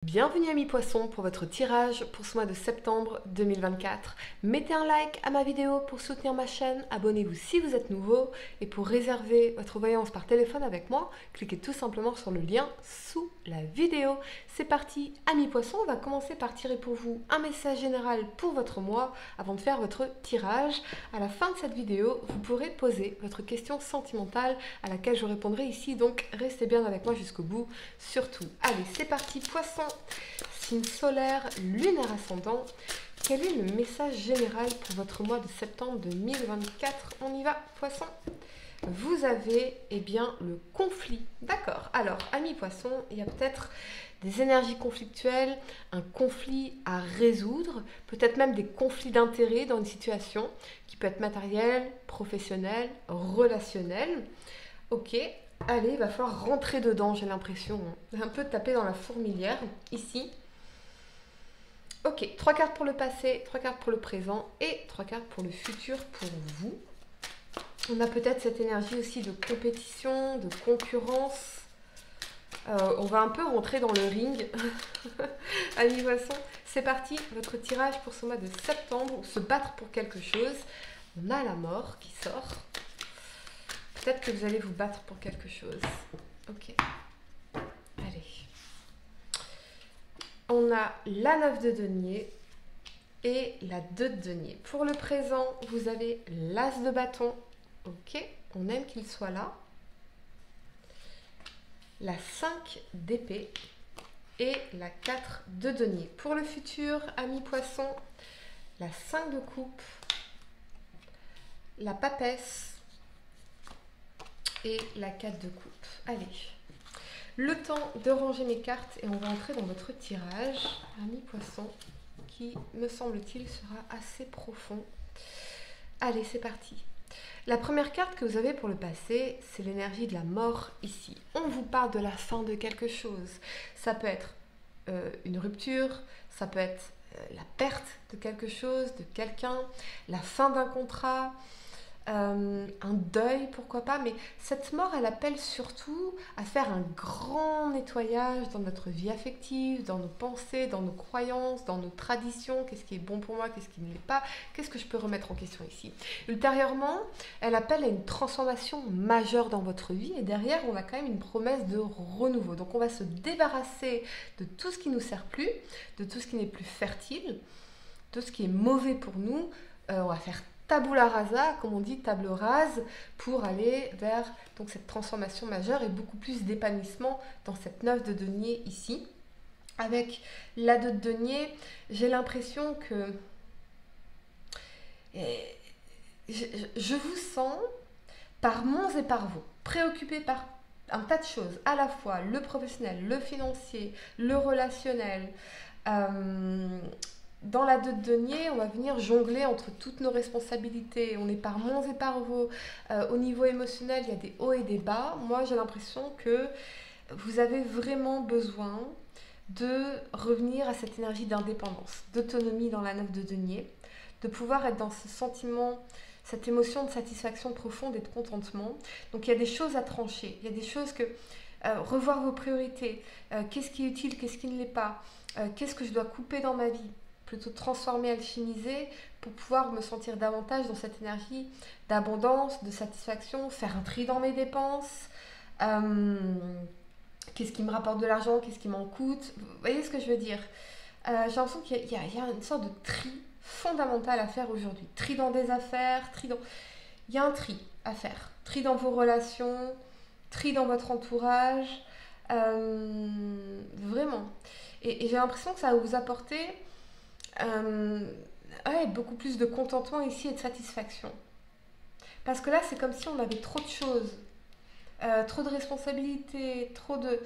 Bienvenue amis poissons pour votre tirage pour ce mois de septembre 2024. Mettez un like à ma vidéo pour soutenir ma chaîne, abonnez-vous si vous êtes nouveau et pour réserver votre voyance par téléphone avec moi, cliquez tout simplement sur le lien sous la vidéo. C'est parti amis poissons, on va commencer par tirer pour vous un message général pour votre mois avant de faire votre tirage. À la fin de cette vidéo, vous pourrez poser votre question sentimentale à laquelle je répondrai ici, donc restez bien avec moi jusqu'au bout surtout. Allez, c'est parti poissons. Signe solaire, lunaire ascendant, quel est le message général pour votre mois de septembre 2024? On y va, poisson. Vous avez, le conflit. D'accord. Alors, amis poissons, il y a peut-être des énergies conflictuelles, un conflit à résoudre, peut-être même des conflits d'intérêts dans une situation qui peut être matérielle, professionnelle, relationnelle. Ok. Allez, il va falloir rentrer dedans, j'ai l'impression. Un peu taper dans la fourmilière, ici. Ok, 3 cartes pour le passé, 3 cartes pour le présent et 3 cartes pour le futur pour vous. On a peut-être cette énergie aussi de compétition, de concurrence. On va un peu rentrer dans le ring. Amis poissons, c'est parti, votre tirage pour ce mois de septembre, se battre pour quelque chose. On a la mort qui sort. Peut-être que vous allez vous battre pour quelque chose. Ok. Allez. On a la 9 de denier et la 2 de denier. Pour le présent, vous avez l'as de bâton. Ok. On aime qu'il soit là. La 5 d'épée et la 4 de denier. Pour le futur, amis poissons, la 5 de coupe, la papesse et la 4 de coupe. Allez, le temps de ranger mes cartes et on va entrer dans votre tirage, amis poissons, qui, me semble-t-il, sera assez profond. Allez, c'est parti. La première carte que vous avez pour le passé, c'est l'énergie de la mort ici. On vous parle de la fin de quelque chose. Ça peut être une rupture, ça peut être la perte de quelque chose, de quelqu'un, la fin d'un contrat, un deuil, pourquoi pas, mais cette mort, elle appelle surtout à faire un grand nettoyage dans notre vie affective, dans nos pensées, dans nos croyances, dans nos traditions, qu'est-ce qui est bon pour moi, qu'est-ce qui ne l'est pas, qu'est-ce que je peux remettre en question ici. Ultérieurement, elle appelle à une transformation majeure dans votre vie et derrière, on a quand même une promesse de renouveau. Donc, on va se débarrasser de tout ce qui ne nous sert plus, de tout ce qui n'est plus fertile, de tout ce qui est mauvais pour nous. On va faire tabula rasa, comme on dit, table rase, pour aller vers donc, cette transformation majeure et beaucoup plus d'épanouissement dans cette 9 de denier ici. Avec la 2 de denier, j'ai l'impression que je vous sens par monts et par vaux, préoccupé par un tas de choses, à la fois le professionnel, le financier, le relationnel. Dans la 2 de denier, on va venir jongler entre toutes nos responsabilités. On est par monts et par vaux. Au niveau émotionnel, il y a des hauts et des bas. Moi, j'ai l'impression que vous avez vraiment besoin de revenir à cette énergie d'indépendance, d'autonomie dans la 9 de denier, de pouvoir être dans ce sentiment, cette émotion de satisfaction profonde et de contentement. Donc, il y a des choses à trancher. Il y a des choses que... revoir vos priorités. Qu'est-ce qui est utile, qu'est-ce qui ne l'est pas. Qu'est-ce que je dois couper dans ma vie, plutôt transformer, alchimiser, pour pouvoir me sentir davantage dans cette énergie d'abondance, de satisfaction, faire un tri dans mes dépenses, qu'est-ce qui me rapporte de l'argent, qu'est-ce qui m'en coûte, vous voyez ce que je veux dire. J'ai l'impression qu'il y a une sorte de tri fondamental à faire aujourd'hui, tri dans des affaires, il y a un tri à faire, tri dans vos relations, tri dans votre entourage, vraiment. Et j'ai l'impression que ça va vous apporter beaucoup plus de contentement ici et de satisfaction. Parce que là, c'est comme si on avait trop de choses, trop de responsabilités, trop de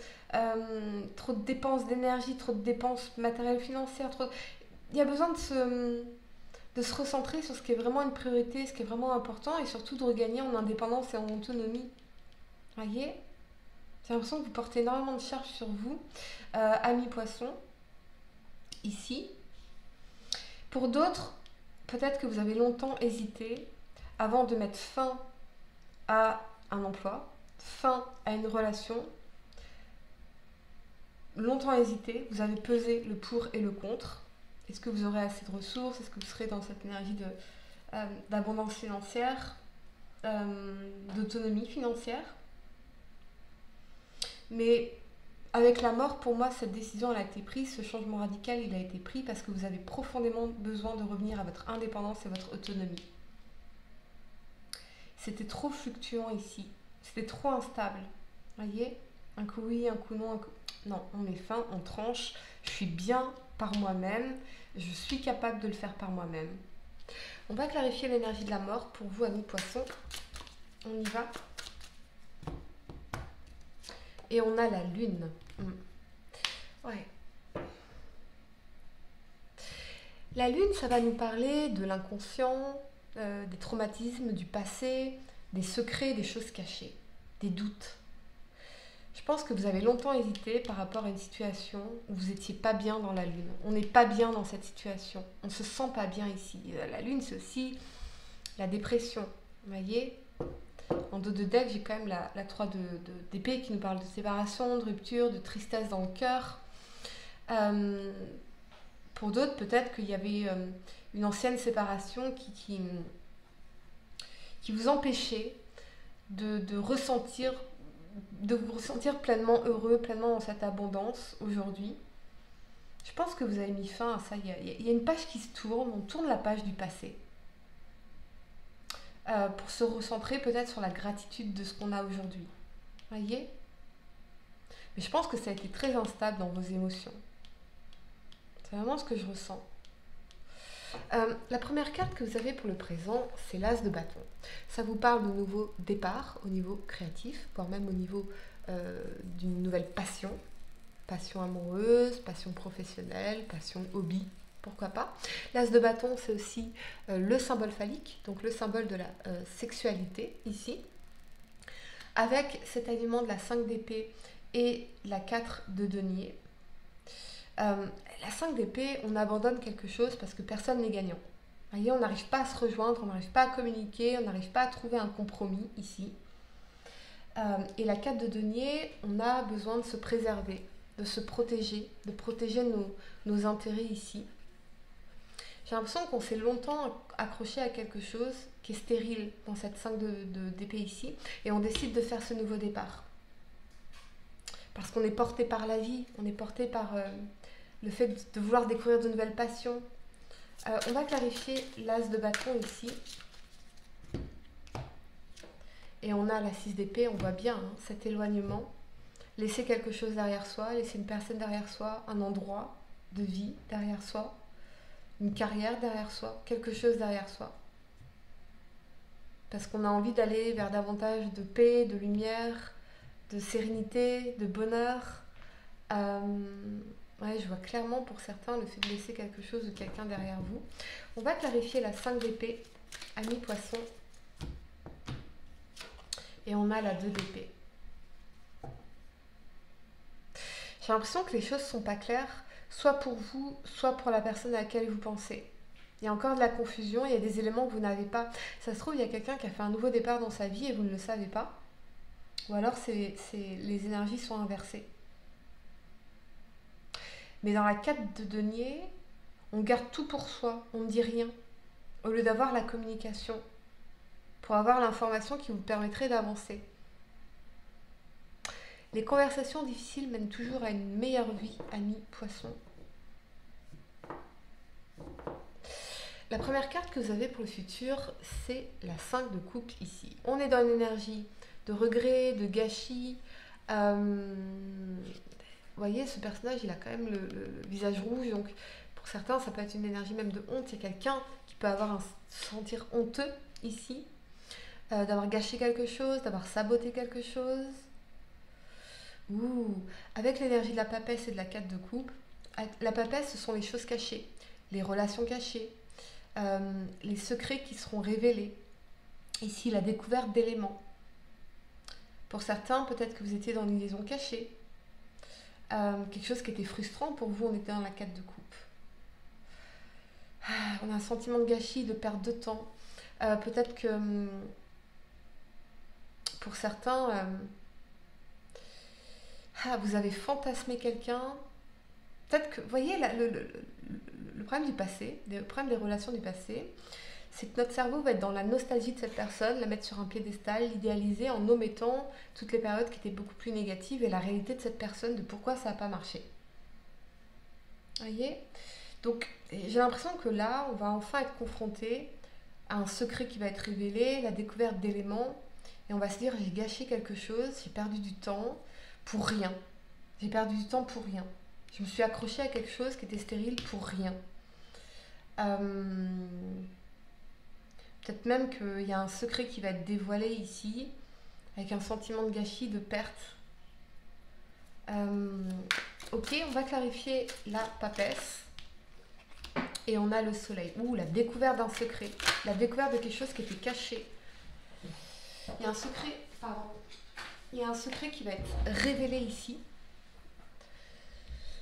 dépenses d'énergie, trop de dépenses matérielles, financières. Il y a besoin de se recentrer sur ce qui est vraiment une priorité, ce qui est vraiment important et surtout de regagner en indépendance et en autonomie. Voyez ? J'ai l'impression que vous portez énormément de charge sur vous, amis poissons, ici. Pour d'autres, peut-être que vous avez longtemps hésité avant de mettre fin à un emploi, fin à une relation, longtemps hésité, vous avez pesé le pour et le contre. Est-ce que vous aurez assez de ressources? Est-ce que vous serez dans cette énergie d'abondance financière, d'autonomie financière? Mais avec la mort, pour moi, cette décision elle a été prise, ce changement radical, il a été pris parce que vous avez profondément besoin de revenir à votre indépendance et votre autonomie. C'était trop fluctuant ici, c'était trop instable. Voyez, un coup oui, un coup non, un coup... Non, on met fin, on tranche, je suis bien par moi-même, je suis capable de le faire par moi-même. On va clarifier l'énergie de la mort pour vous, amis poissons. On y va. Et on a la lune. Ouais. La lune, ça va nous parler de l'inconscient, des traumatismes du passé, des secrets, des choses cachées, des doutes. Je pense que vous avez longtemps hésité par rapport à une situation où vous n'étiez pas bien dans la lune. On n'est pas bien dans cette situation. On ne se sent pas bien ici. La lune, c'est aussi la dépression. Vous voyez, en dos de deck, j'ai quand même la 3 d'épée qui nous parle de séparation, de rupture, de tristesse dans le cœur. Pour d'autres, peut-être qu'il y avait une ancienne séparation qui vous empêchait de ressentir, de vous ressentir pleinement heureux, pleinement dans cette abondance aujourd'hui. Je pense que vous avez mis fin à ça. Il y a une page qui se tourne, on tourne la page du passé. Pour se recentrer peut-être sur la gratitude de ce qu'on a aujourd'hui. Voyez? Mais je pense que ça a été très instable dans vos émotions. C'est vraiment ce que je ressens. La première carte que vous avez pour le présent, c'est l'As de bâton. Ça vous parle de nouveau départ au niveau créatif, voire même au niveau d'une nouvelle passion. Passion amoureuse, passion professionnelle, passion hobby, pourquoi pas. L'As de bâton, c'est aussi le symbole phallique, donc le symbole de la sexualité ici. Avec cet alignement de la 5 d'épée et la 4 de denier. La 5 d'épée, on abandonne quelque chose parce que personne n'est gagnant. Vous voyez, on n'arrive pas à se rejoindre, on n'arrive pas à communiquer, on n'arrive pas à trouver un compromis ici. Et la 4 de denier, on a besoin de se préserver, de se protéger, de protéger nos intérêts ici. J'ai l'impression qu'on s'est longtemps accroché à quelque chose qui est stérile dans cette 5 d'épée ici, et on décide de faire ce nouveau départ. Parce qu'on est porté par la vie, on est porté par le fait de vouloir découvrir de nouvelles passions. On va clarifier l'As de bâton ici. Et on a la 6 d'épée, on voit bien cet éloignement. Laisser quelque chose derrière soi, laisser une personne derrière soi, un endroit de vie derrière soi, une carrière derrière soi, quelque chose derrière soi. Parce qu'on a envie d'aller vers davantage de paix, de lumière, de sérénité, de bonheur. Ouais, je vois clairement pour certains le fait de laisser quelque chose ou quelqu'un derrière vous. On va clarifier la 5 d'épée, amis poissons. Et on a la 2 d'épée. J'ai l'impression que les choses ne sont pas claires, soit pour vous, soit pour la personne à laquelle vous pensez. Il y a encore de la confusion, il y a des éléments que vous n'avez pas. Ça se trouve, il y a quelqu'un qui a fait un nouveau départ dans sa vie et vous ne le savez pas. Ou alors, les énergies sont inversées. Mais dans la 4 de denier, on garde tout pour soi, on ne dit rien. Au lieu d'avoir la communication, pour avoir l'information qui vous permettrait d'avancer. Les conversations difficiles mènent toujours à une meilleure vie, amis poissons. La première carte que vous avez pour le futur, c'est la 5 de coupe ici. On est dans une énergie de regret, de gâchis. Vous voyez, ce personnage, il a quand même le visage rouge, donc pour certains, ça peut être une énergie même de honte. Il y a quelqu'un qui peut avoir se sentir honteux ici, d'avoir gâché quelque chose, d'avoir saboté quelque chose. Avec l'énergie de la papesse et de la 4 de coupe, la papesse, ce sont les choses cachées, les relations cachées, les secrets qui seront révélés. Ici, la découverte d'éléments. Pour certains, peut-être que vous étiez dans une liaison cachée. Quelque chose qui était frustrant pour vous, on était dans la 4 de coupe. On a un sentiment de gâchis, de perte de temps. Peut-être que pour certains, Ah, vous avez fantasmé quelqu'un. Peut-être que, vous voyez, le problème du passé, le problème des relations du passé, c'est que notre cerveau va être dans la nostalgie de cette personne, la mettre sur un piédestal, l'idéaliser en omettant toutes les périodes qui étaient beaucoup plus négatives et la réalité de cette personne, de pourquoi ça n'a pas marché. Vous voyez? Donc, j'ai l'impression que là, on va enfin être confronté à un secret qui va être révélé, la découverte d'éléments, et on va se dire, j'ai gâché quelque chose, j'ai perdu du temps pour rien. J'ai perdu du temps pour rien. Je me suis accrochée à quelque chose qui était stérile pour rien. Euh, Peut-être même qu'il y a un secret qui va être dévoilé ici, avec un sentiment de gâchis, de perte. Ok, on va clarifier la papesse. Et on a le soleil. Ouh, la découverte d'un secret. La découverte de quelque chose qui était caché. Il y a un secret, pardon. Il y a un secret qui va être révélé ici.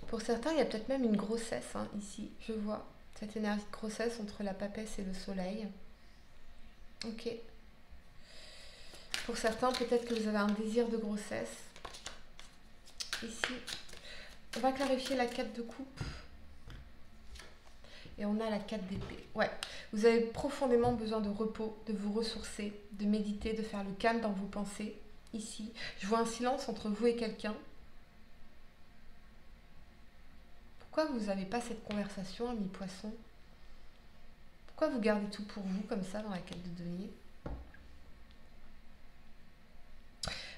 Pour certains, il y a peut-être même une grossesse ici. Je vois cette énergie de grossesse entre la papesse et le soleil. Ok. Pour certains, peut-être que vous avez un désir de grossesse. Ici. On va clarifier la 4 de coupe. Et on a la 4 d'épée. Ouais, vous avez profondément besoin de repos, de vous ressourcer, de méditer, de faire le calme dans vos pensées. Ici, je vois un silence entre vous et quelqu'un. Pourquoi vous n'avez pas cette conversation, ami poisson? Pourquoi vous gardez tout pour vous comme ça dans la 4 de denier?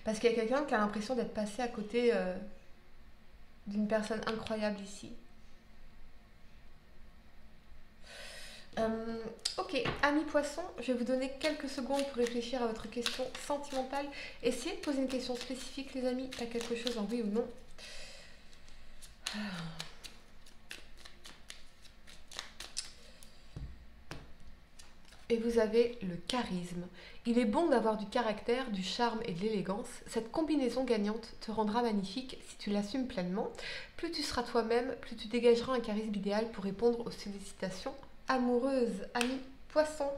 Parce qu'il y a quelqu'un qui a l'impression d'être passé à côté d'une personne incroyable ici. Ok, ami poisson, je vais vous donner quelques secondes pour réfléchir à votre question sentimentale. Essayez de poser une question spécifique, les amis, pas quelque chose en oui ou non. Et vous avez le charisme. Il est bon d'avoir du caractère, du charme et de l'élégance. Cette combinaison gagnante te rendra magnifique si tu l'assumes pleinement. Plus tu seras toi-même, plus tu dégageras un charisme idéal pour répondre aux sollicitations amoureuses. Amis poissons,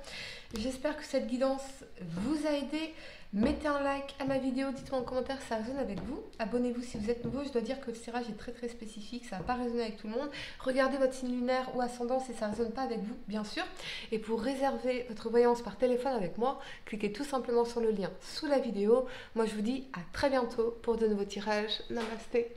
j'espère que cette guidance vous a aidé. Mettez un like à ma vidéo, dites-moi en commentaire si ça résonne avec vous. Abonnez-vous si vous êtes nouveau, je dois dire que le tirage est très spécifique, ça va pas résonner avec tout le monde. Regardez votre signe lunaire ou ascendant si ça résonne pas avec vous, bien sûr. Et pour réserver votre voyance par téléphone avec moi, cliquez tout simplement sur le lien sous la vidéo. Moi je vous dis à très bientôt pour de nouveaux tirages. Namasté.